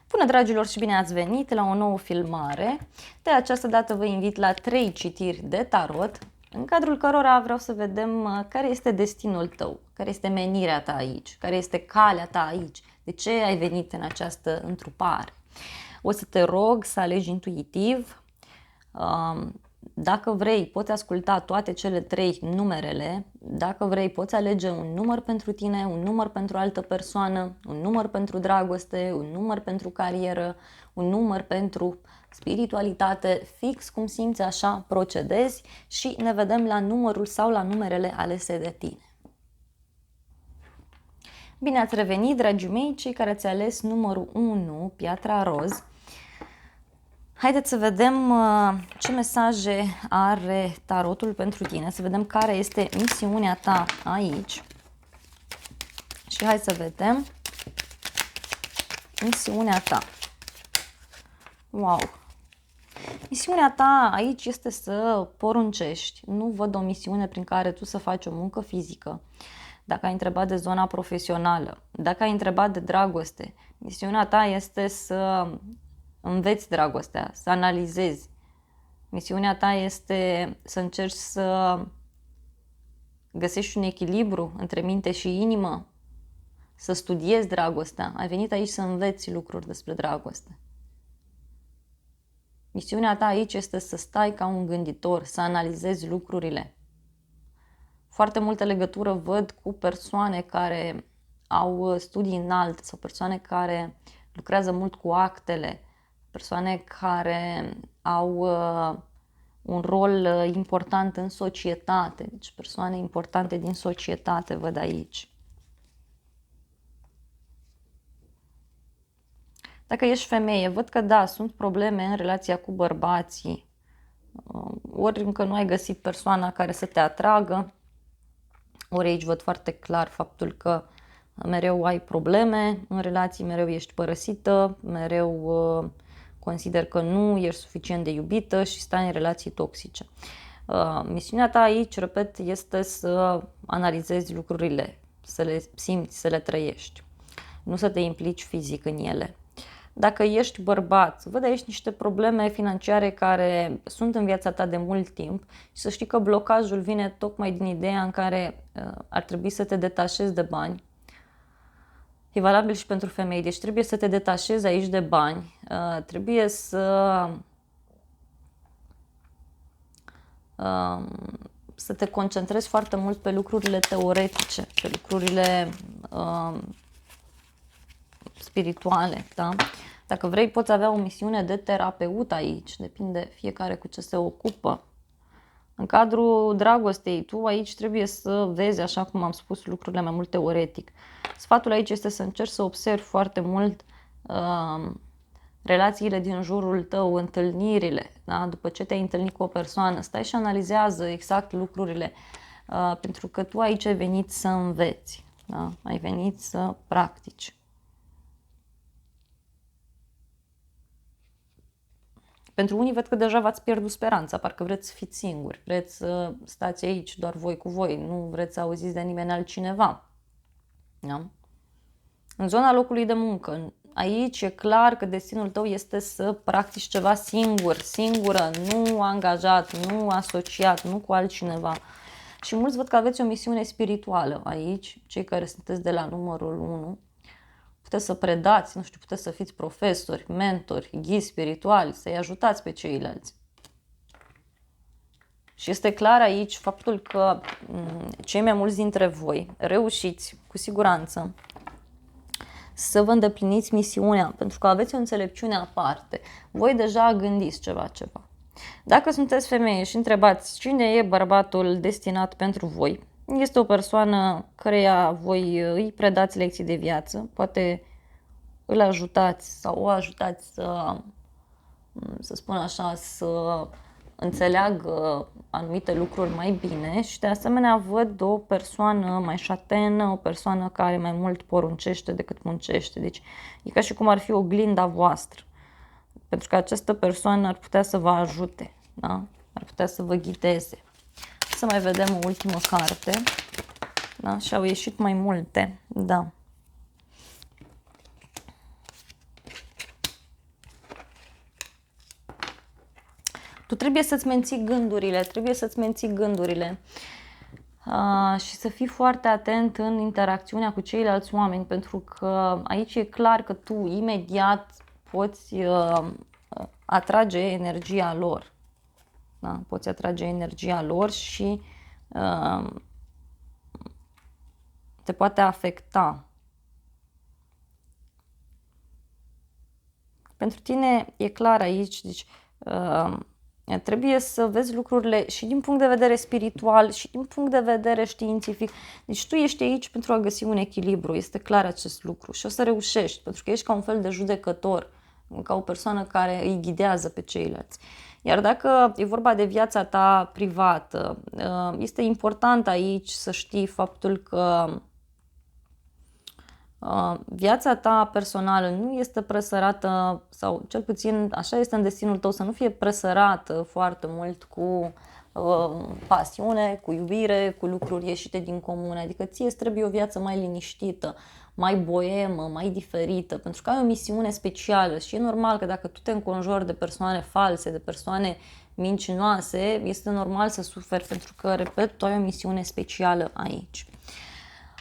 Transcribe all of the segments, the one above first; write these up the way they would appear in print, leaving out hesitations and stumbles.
Bună dragilor și bine ați venit la o nouă filmare. De această dată vă invit la 3 citiri de tarot, în cadrul cărora vreau să vedem care este destinul tău, care este menirea ta aici, care este calea ta aici, de ce ai venit în această întrupare. O să te rog să alegi intuitiv. Dacă vrei, poți asculta toate cele 3 numerele. Dacă vrei, poți alege un număr pentru tine, un număr pentru altă persoană, un număr pentru dragoste, un număr pentru carieră, un număr pentru spiritualitate, fix cum simți așa procedezi și ne vedem la numărul sau la numerele alese de tine. Bine ați revenit, dragii mei, cei care ați ales numărul 1, piatra roz. Haideți să vedem ce mesaje are tarotul pentru tine, să vedem care este misiunea ta aici. Și hai să vedem misiunea ta. Wow! Misiunea ta aici este să poruncești. Nu văd o misiune prin care tu să faci o muncă fizică. Dacă ai întrebat de zona profesională, dacă ai întrebat de dragoste, misiunea ta este să înveți dragostea, să analizezi. Misiunea ta este să încerci să găsești un echilibru între minte și inimă, să studiezi dragostea. Ai venit aici să înveți lucruri despre dragoste. Misiunea ta aici este să stai ca un gânditor, să analizezi lucrurile. Foarte multă legătură văd cu persoane care au studii înalte sau persoane care lucrează mult cu actele, persoane care au un rol important în societate, deci persoane importante din societate văd aici. Dacă ești femeie, văd că da, sunt probleme în relația cu bărbații, ori încă nu ai găsit persoana care să te atragă, ori aici văd foarte clar faptul că mereu ai probleme în relații, mereu ești părăsită, mereu consider că nu ești suficient de iubită și stai în relații toxice. Misiunea ta aici, repet, este să analizezi lucrurile, să le simți, să le trăiești, nu să te implici fizic în ele. Dacă ești bărbat, văd aici niște probleme financiare care sunt în viața ta de mult timp și să știi că blocajul vine tocmai din ideea în care ar trebui să te detașezi de bani. E valabil și pentru femei, deci trebuie să te detașezi aici de bani, trebuie să te concentrezi foarte mult pe lucrurile teoretice, pe lucrurile spirituale, da? Dacă vrei, poți avea o misiune de terapeut aici, depinde fiecare cu ce se ocupă. În cadrul dragostei, tu aici trebuie să vezi, așa cum am spus, lucrurile mai mult teoretic. Sfatul aici este să încerci să observi foarte mult relațiile din jurul tău, întâlnirile, da? După ce te-ai întâlnit cu o persoană, stai și analizează exact lucrurile, pentru că tu aici ai venit să înveți, da? Ai venit să practici. Pentru unii văd că deja v-ați pierdut speranța, parcă vreți să fiți singuri, vreți să stați aici doar voi cu voi, nu vreți să auziți de nimeni altcineva. Da? În zona locului de muncă, aici e clar că destinul tău este să practici ceva singur, singură, nu angajat, nu asociat, nu cu altcineva. Și mulți văd că aveți o misiune spirituală aici, cei care sunteți de la numărul 1. Puteți să predați, nu știu, puteți să fiți profesori, mentori, ghizi spirituali, să-i ajutați pe ceilalți. Și este clar aici faptul că cei mai mulți dintre voi reușiți, cu siguranță, să vă îndepliniți misiunea, pentru că aveți o înțelepciune aparte. Voi deja gândiți ceva. Dacă sunteți femeie și întrebați cine e bărbatul destinat pentru voi, este o persoană căreia voi îi predați lecții de viață, poate îl ajutați sau o ajutați să spun așa, să înțeleagă anumite lucruri mai bine și de asemenea văd o persoană mai șatenă, o persoană care mai mult poruncește decât muncește. Deci e ca și cum ar fi oglinda voastră, pentru că această persoană ar putea să vă ajute, da? Ar putea să vă ghideze. Să mai vedem o ultimă carte. Da? Și au ieșit mai multe. Da. Tu trebuie să-ți menții gândurile, și să fii foarte atent în interacțiunea cu ceilalți oameni, pentru că aici e clar că tu imediat poți atrage energia lor. Da? Poți atrage energia lor și te poate afecta. Pentru tine e clar aici, deci trebuie să vezi lucrurile și din punct de vedere spiritual și din punct de vedere științific. Deci tu ești aici pentru a găsi un echilibru, este clar acest lucru și o să reușești, pentru că ești ca un fel de judecător, ca o persoană care îi ghidează pe ceilalți. Iar dacă e vorba de viața ta privată, este important aici să știi faptul că viața ta personală nu este presărată, sau cel puțin așa este în destinul tău, să nu fie presărată foarte mult cu pasiune, cu iubire, cu lucruri ieșite din comun. Adică ție îți trebuie o viață mai liniștită, mai boemă, mai diferită, pentru că ai o misiune specială și e normal că dacă tu te înconjori de persoane false, de persoane mincinoase, este normal să suferi, pentru că, repet, tu ai o misiune specială aici.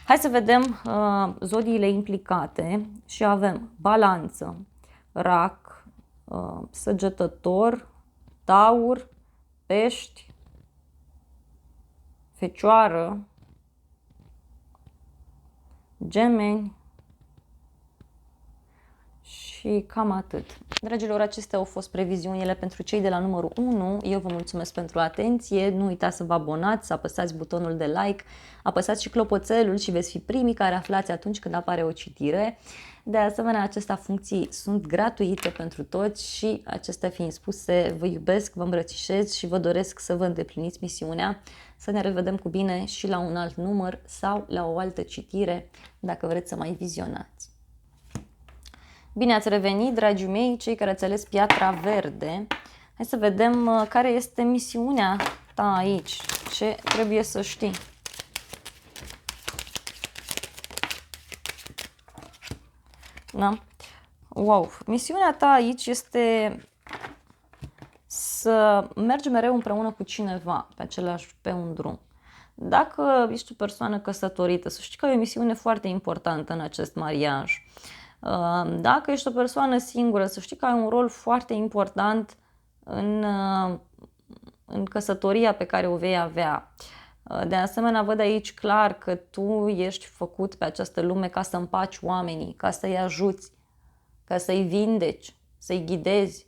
Hai să vedem zodiile implicate și avem Balanță, Rac, Săgetător, Taur, Pești, Fecioară, Gemeni și cam atât. Dragilor, acestea au fost previziunile pentru cei de la numărul 1. Eu vă mulțumesc pentru atenție. Nu uitați să vă abonați, să apăsați butonul de like, apăsați și clopoțelul și veți fi primii care aflați atunci când apare o citire. De asemenea, aceste funcții sunt gratuite pentru toți și, acestea fiind spuse, vă iubesc, vă îmbrățișez și vă doresc să vă îndepliniți misiunea. Să ne revedem cu bine și la un alt număr sau la o altă citire, dacă vreți să mai vizionați. Bine ați revenit, dragii mei, cei care ați ales piatra verde. Hai să vedem care este misiunea ta aici, ce trebuie să știi. Da? Wow! Misiunea ta aici este să mergi mereu împreună cu cineva pe un drum. Dacă ești o persoană căsătorită, să știi că e o misiune foarte importantă în acest mariaj. Dacă ești o persoană singură, să știi că ai un rol foarte important în căsătoria pe care o vei avea. De asemenea, văd aici clar că tu ești făcut pe această lume ca să împaci oamenii, ca să-i ajuți, ca să-i vindeci, să-i ghidezi.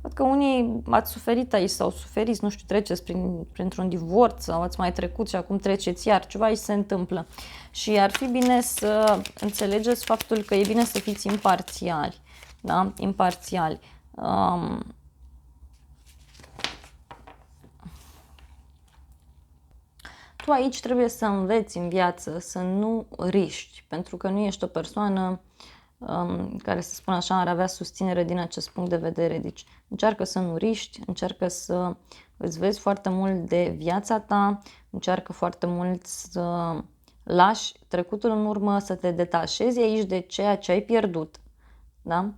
Văd că unii ați suferit aici sau suferiți, nu știu, treceți printr-un divorț sau ați mai trecut și acum treceți iar, ceva aici se întâmplă. Și ar fi bine să înțelegeți faptul că e bine să fiți imparțiali, da? Imparțiali. Tu aici trebuie să înveți în viață să nu riști, pentru că nu ești o persoană care, să spun așa, ar avea susținere din acest punct de vedere. Deci încearcă să nu riști, încearcă să îți vezi foarte mult de viața ta, încearcă foarte mult să lași trecutul în urmă, să te detașezi aici de ceea ce ai pierdut. Da?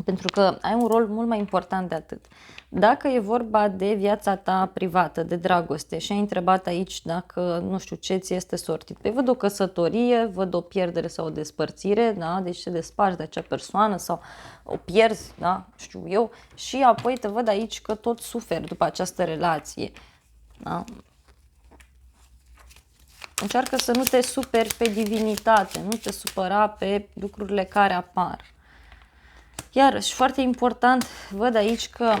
Pentru că ai un rol mult mai important de atât. Dacă e vorba de viața ta privată, de dragoste, și ai întrebat aici dacă, nu știu, ce ți este sortit. Păi văd o căsătorie, văd o pierdere sau o despărțire, da? Deci te desparți de acea persoană sau o pierzi, da? Știu eu. Și apoi te văd aici că tot suferi după această relație. Da? Încearcă să nu te superi pe divinitate, nu te supăra pe lucrurile care apar. Iarăși, foarte important, văd aici că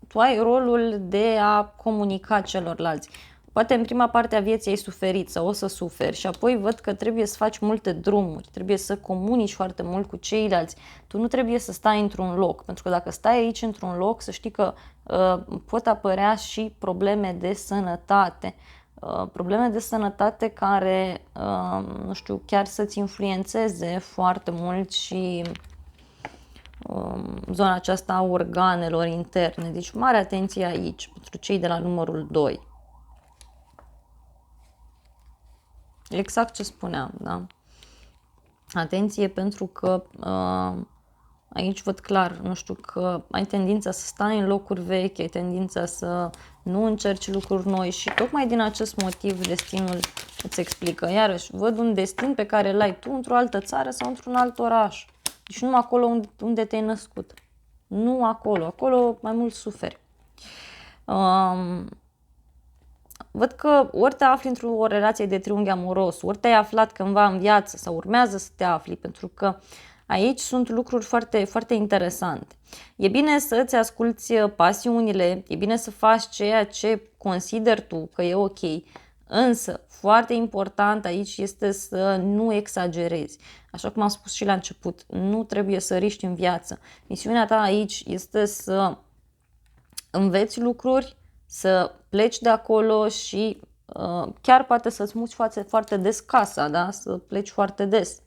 tu ai rolul de a comunica celorlalți. Poate în prima parte a vieții ai suferit sau o să suferi și apoi văd că trebuie să faci multe drumuri, trebuie să comunici foarte mult cu ceilalți. Tu nu trebuie să stai într-un loc, pentru că dacă stai aici într-un loc, să știi că pot apărea și probleme de sănătate. Probleme de sănătate care, nu știu, chiar să-ți influențeze foarte mult și zona aceasta a organelor interne. Deci mare atenție aici pentru cei de la numărul 2. Exact ce spuneam, da? Atenție pentru că aici văd clar, nu știu, că ai tendința să stai în locuri vechi, ai tendința să nu încerci lucruri noi și tocmai din acest motiv destinul îți explică. Iarăși, văd un destin pe care îl ai tu într-o altă țară sau într-un alt oraș. Deci nu acolo unde te-ai născut. Nu acolo. Acolo mai mult suferi. Văd că ori te afli într-o relație de triunghi amoros, ori te-ai aflat cândva în viață sau urmează să te afli, pentru că aici sunt lucruri foarte, foarte interesante. E bine să îți asculți pasiunile, e bine să faci ceea ce consideri tu că e ok, însă foarte important aici este să nu exagerezi. Așa cum am spus și la început, nu trebuie să riști în viață. Misiunea ta aici este să înveți lucruri, să pleci de acolo și chiar poate să-ți muți foarte des casa, da? Să pleci foarte des.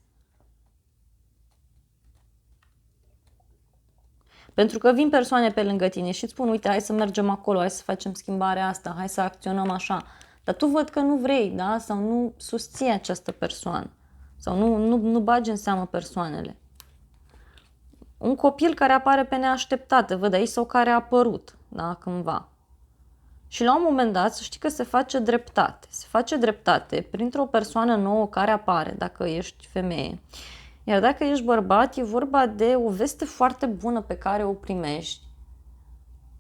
Pentru că vin persoane pe lângă tine și îți spun, uite, hai să mergem acolo, hai să facem schimbarea asta, hai să acționăm așa. Dar tu văd că nu vrei, da? Sau nu susții această persoană. Sau nu bagi în seamă persoanele. Un copil care apare pe neașteptate, văd aici, sau care a apărut, da? Cândva. Și la un moment dat să știi că se face dreptate. Se face dreptate printr-o persoană nouă care apare, dacă ești femeie. Iar dacă ești bărbat, e vorba de o veste foarte bună pe care o primești.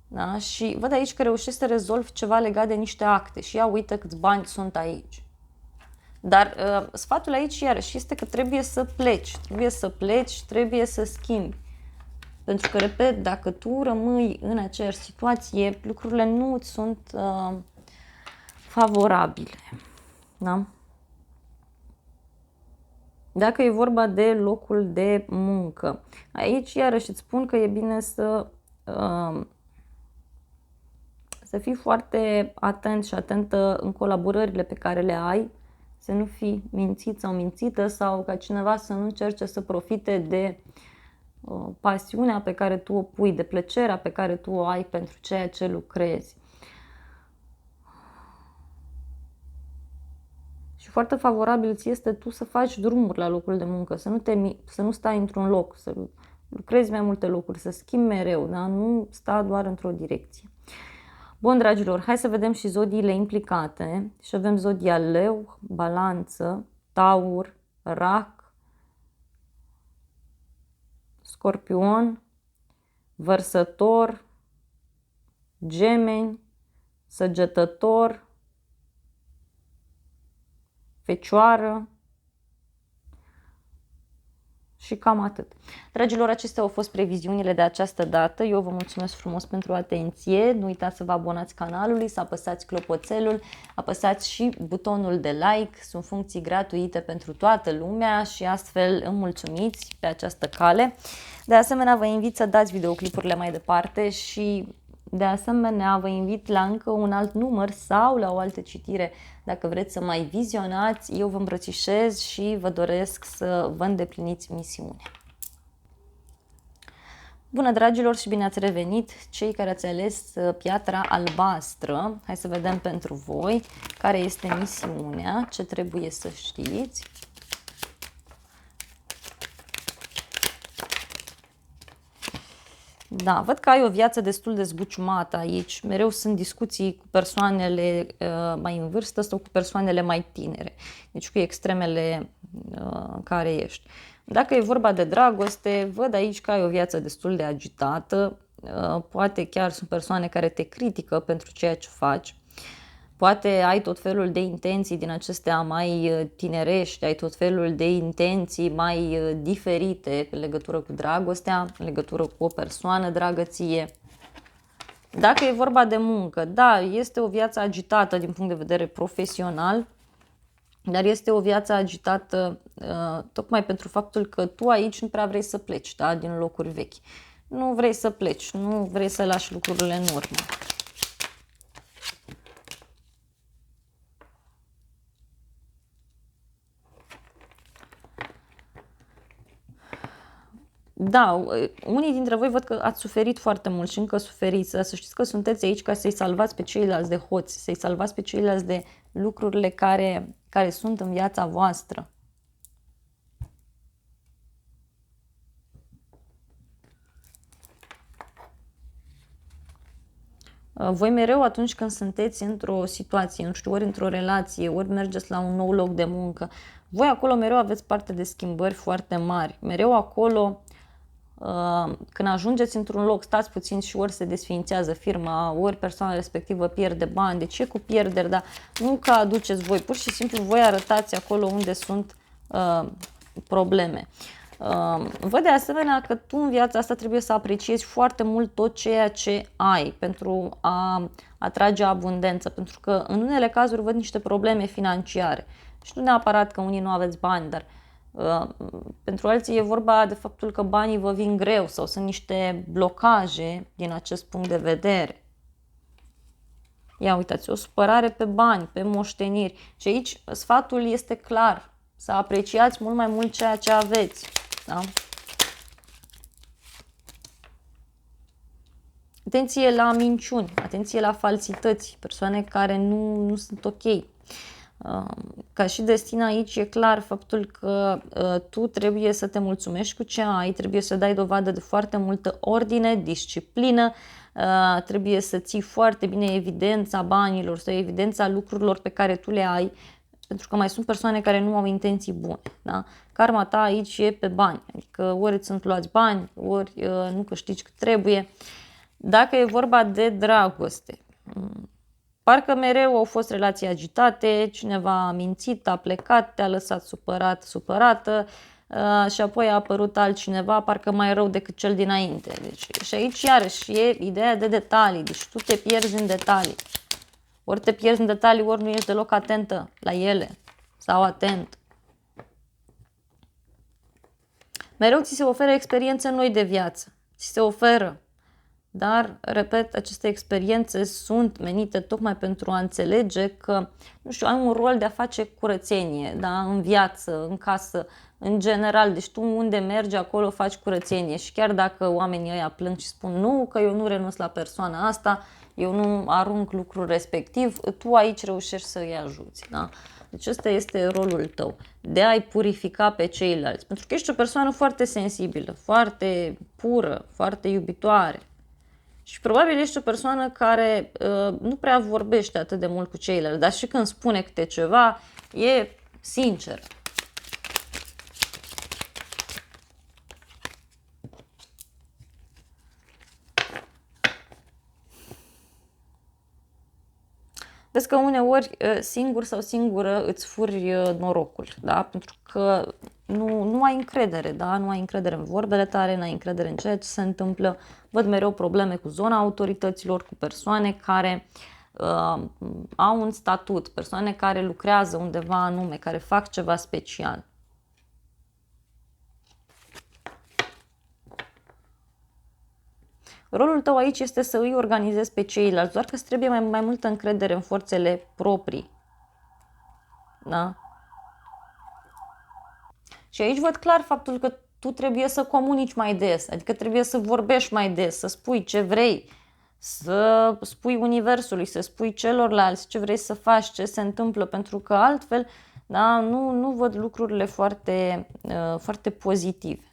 Da? Și văd aici că reușești să rezolvi ceva legat de niște acte. Și ia uite câți bani sunt aici. Dar sfatul aici iarăși este că trebuie să pleci. Trebuie să schimbi. Pentru că, repet, dacă tu rămâi în aceeași situație, lucrurile nu îți sunt favorabile. Da? Dacă e vorba de locul de muncă, aici iarăși îți spun că e bine să fii foarte atent și atentă în colaborările pe care le ai, să nu fii mințit sau mințită sau ca cineva să nu încerce să profite de pasiunea pe care tu o pui, de plăcerea pe care tu o ai pentru ceea ce lucrezi. Și foarte favorabil ți este tu să faci drumuri la locul de muncă, să nu stai într-un loc, să lucrezi mai multe locuri, să schimbi mereu, da? Nu sta doar într-o direcție. Bun, dragilor, hai să vedem și zodiile implicate. Și avem zodia Leu, Balanță, Taur, Rac, Scorpion, Vărsător, Gemeni, Săgetător, Fecioară și cam atât. Dragilor, acestea au fost previziunile de această dată. Eu vă mulțumesc frumos pentru atenție. Nu uitați să vă abonați canalului, să apăsați clopoțelul, apăsați și butonul de like. Sunt funcții gratuite pentru toată lumea și astfel îmi mulțumiți pe această cale. De asemenea, vă invit să dați videoclipurile mai departe și de asemenea vă invit la încă un alt număr sau la o altă citire. Dacă vreți să mai vizionați, eu vă îmbrățișez și vă doresc să vă îndepliniți misiunea. Bună, dragilor, și bine ați revenit, cei care ați ales piatra albastră. Hai să vedem pentru voi care este misiunea, ce trebuie să știți. Da, văd că ai o viață destul de zbuciumată aici. Mereu sunt discuții cu persoanele mai în vârstă sau cu persoanele mai tinere. Deci cu extremele care ești. Dacă e vorba de dragoste, văd aici că ai o viață destul de agitată. Poate chiar sunt persoane care te critică pentru ceea ce faci. Poate ai tot felul de intenții din acestea mai tinerești, ai tot felul de intenții mai diferite în legătură cu dragostea, în legătură cu o persoană dragă ție. Dacă e vorba de muncă, da, este o viață agitată din punct de vedere profesional, dar este o viață agitată tocmai pentru faptul că tu aici nu prea vrei să pleci, da, din locuri vechi. Nu vrei să pleci, nu vrei să lași lucrurile în urmă. Da, unii dintre voi văd că ați suferit foarte mult și încă suferiți, să știți că sunteți aici ca să-i salvați pe ceilalți de hoți, să-i salvați pe ceilalți de lucrurile care sunt în viața voastră. Voi mereu atunci când sunteți într-o situație, nu știu, ori într-o relație, ori mergeți la un nou loc de muncă, voi acolo mereu aveți parte de schimbări foarte mari. Mereu acolo, când ajungeți într-un loc, stați puțin și ori se desființează firma, ori persoana respectivă pierde bani. Deci e cu pierderi, dar nu că aduceți voi, pur și simplu voi arătați acolo unde sunt probleme. Văd de asemenea că tu în viața asta trebuie să apreciezi foarte mult tot ceea ce ai pentru a atrage abundență, pentru că în unele cazuri văd niște probleme financiare și nu neapărat că unii nu aveți bani, dar pentru alții e vorba de faptul că banii vă vin greu sau sunt niște blocaje din acest punct de vedere. Ia uitați, o supărare pe bani, pe moșteniri și aici sfatul este clar, să apreciați mult mai mult ceea ce aveți. Da? Atenție la minciuni, atenție la falsități, persoane care nu sunt ok. Ca și destin aici e clar faptul că tu trebuie să te mulțumești cu ce ai, trebuie să dai dovadă de foarte multă ordine, disciplină, trebuie să ții foarte bine evidența banilor sau evidența lucrurilor pe care tu le ai, pentru că mai sunt persoane care nu au intenții bune. Da? Karma ta aici e pe bani, adică ori îți sunt luați bani, ori nu câștigi cât trebuie. Dacă e vorba de dragoste, parcă mereu au fost relații agitate, cineva a mințit, a plecat, te-a lăsat supărat, supărată și apoi a apărut altcineva, parcă mai rău decât cel dinainte. Deci, și aici iarăși e ideea de detalii, deci tu te pierzi în detalii. Ori te pierzi în detalii, ori nu ești deloc atentă la ele sau atent. Mereu ți se oferă experiențe noi de viață, ți se oferă. Dar, repet, aceste experiențe sunt menite tocmai pentru a înțelege că, nu știu, ai un rol de a face curățenie, da? În viață, în casă, în general. Deci tu unde mergi, acolo faci curățenie. Și chiar dacă oamenii ăia plâng și spun nu, că eu nu renunț la persoana asta, eu nu arunc lucrul respectiv, tu aici reușești să îi ajuți. Da? Deci ăsta este rolul tău, de a-i purifica pe ceilalți. Pentru că ești o persoană foarte sensibilă, foarte pură, foarte iubitoare. Și probabil ești o persoană care nu prea vorbește atât de mult cu ceilalți, dar și când spune câte ceva, e sincer. Vezi că uneori singur sau singură îți furi norocul, da? Pentru că nu ai încredere, da? Nu ai încredere în vorbele tale, nu ai încredere în ceea ce se întâmplă. Văd mereu probleme cu zona autorităților, cu persoane care au un statut, persoane care lucrează undeva anume, care fac ceva special. Rolul tău aici este să îi organizezi pe ceilalți, doar că îți trebuie mai multă încredere în forțele proprii. Da? Și aici văd clar faptul că tu trebuie să comunici mai des, adică trebuie să vorbești mai des, să spui ce vrei, să spui universului, să spui celorlalți ce vrei să faci, ce se întâmplă, pentru că altfel, da, nu văd lucrurile foarte, foarte pozitive.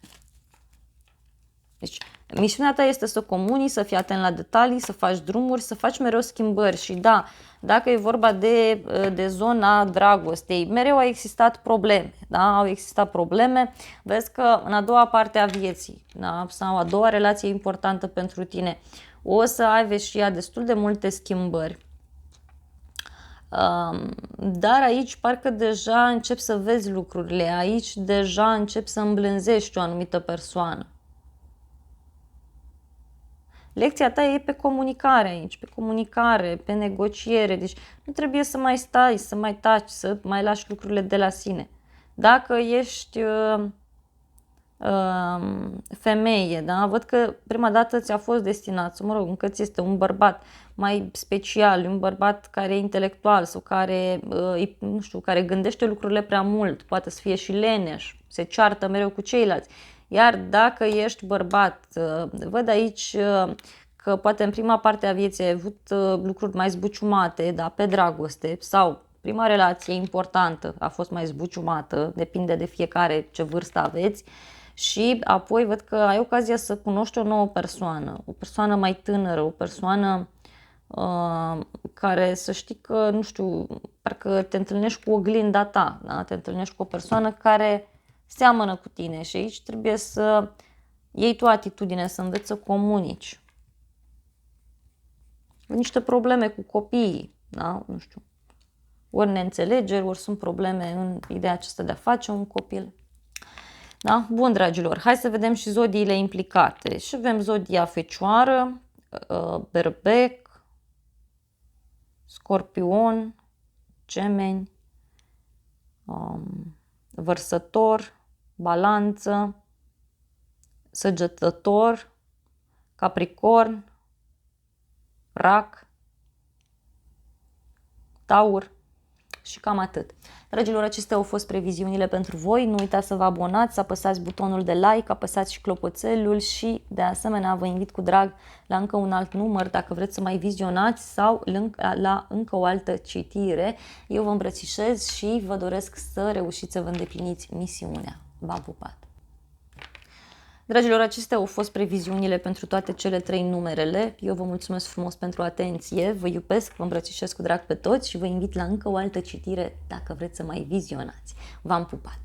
Deci, misiunea ta este să comunici, să fii atent la detalii, să faci drumuri, să faci mereu schimbări și da, dacă e vorba de zona dragostei, mereu au existat probleme, da? Au existat probleme, vezi că în a doua parte a vieții, da? Sau a doua relație importantă pentru tine, o să ai, vezi și ea, destul de multe schimbări. Dar aici parcă deja începi să vezi lucrurile, aici deja începi să îmblânzești o anumită persoană. Lecția ta e pe comunicare aici, pe comunicare, pe negociere, deci nu trebuie să mai stai, să mai taci, să mai lași lucrurile de la sine. Dacă ești femeie, da? Văd că prima dată ți-a fost destinat, mă rog, încă ți este un bărbat mai special, un bărbat care e intelectual sau care, nu știu, care gândește lucrurile prea mult, poate să fie și leneș, se ceartă mereu cu ceilalți. Iar dacă ești bărbat, văd aici că poate în prima parte a vieții ai avut lucruri mai zbuciumate, da, pe dragoste sau prima relație importantă a fost mai zbuciumată, depinde de fiecare ce vârstă aveți, și apoi văd că ai ocazia să cunoști o nouă persoană, o persoană mai tânără, o persoană care să știi că, nu știu, parcă te întâlnești cu oglinda ta, da? Te întâlnești cu o persoană care seamănă cu tine și aici trebuie să iei tu atitudine, să înveți să comunici. Niște probleme cu copiii, da? Nu știu, ori neînțelegeri, ori sunt probleme în ideea aceasta de a face un copil. Da? Bun, dragilor, hai să vedem și zodiile implicate. Și avem zodia Fecioară, Berbec, Scorpion, Gemeni, Vărsător, Balanță, Săgetător, Capricorn, Rac, Taur și cam atât. Dragilor, acestea au fost previziunile pentru voi. Nu uitați să vă abonați, să apăsați butonul de like, apăsați și clopoțelul și de asemenea vă invit cu drag la încă un alt număr dacă vreți să mai vizionați sau la încă o altă citire. Eu vă îmbrățișez și vă doresc să reușiți să vă îndepliniți misiunea. V-am pupat! Dragilor, acestea au fost previziunile pentru toate cele 3 numerele. Eu vă mulțumesc frumos pentru atenție, vă iubesc, vă îmbrățișez cu drag pe toți și vă invit la încă o altă citire dacă vreți să mai vizionați. V-am pupat!